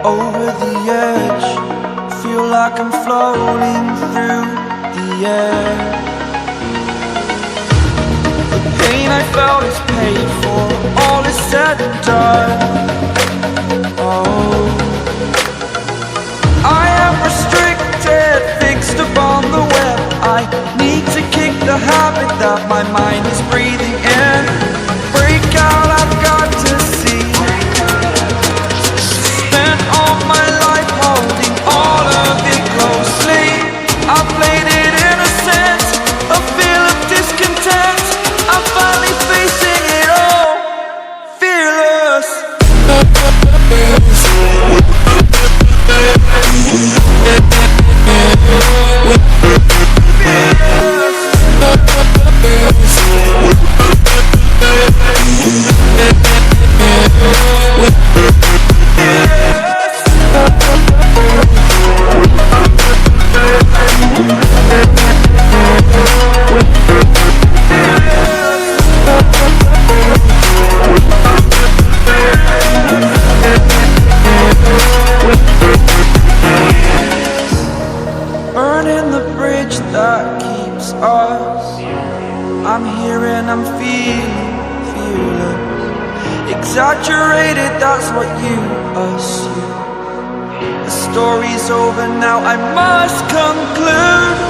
Over the edge, feel like I'm floating through the air. The pain I felt is paid for, all is said and done. Oh, I am restricted, fixed upon the web. I need to kick the habit that my mind is breathing in. Break out, I've got to see. Spent all my life holding all of it closely. I played it innocent, a feel of discontent. I'm finally facing it all, fearless. Burning the bridge that keeps us. I'm here and I'm feeling fearless. Exaggerated, that's what you assume. The story's over now, I must conclude.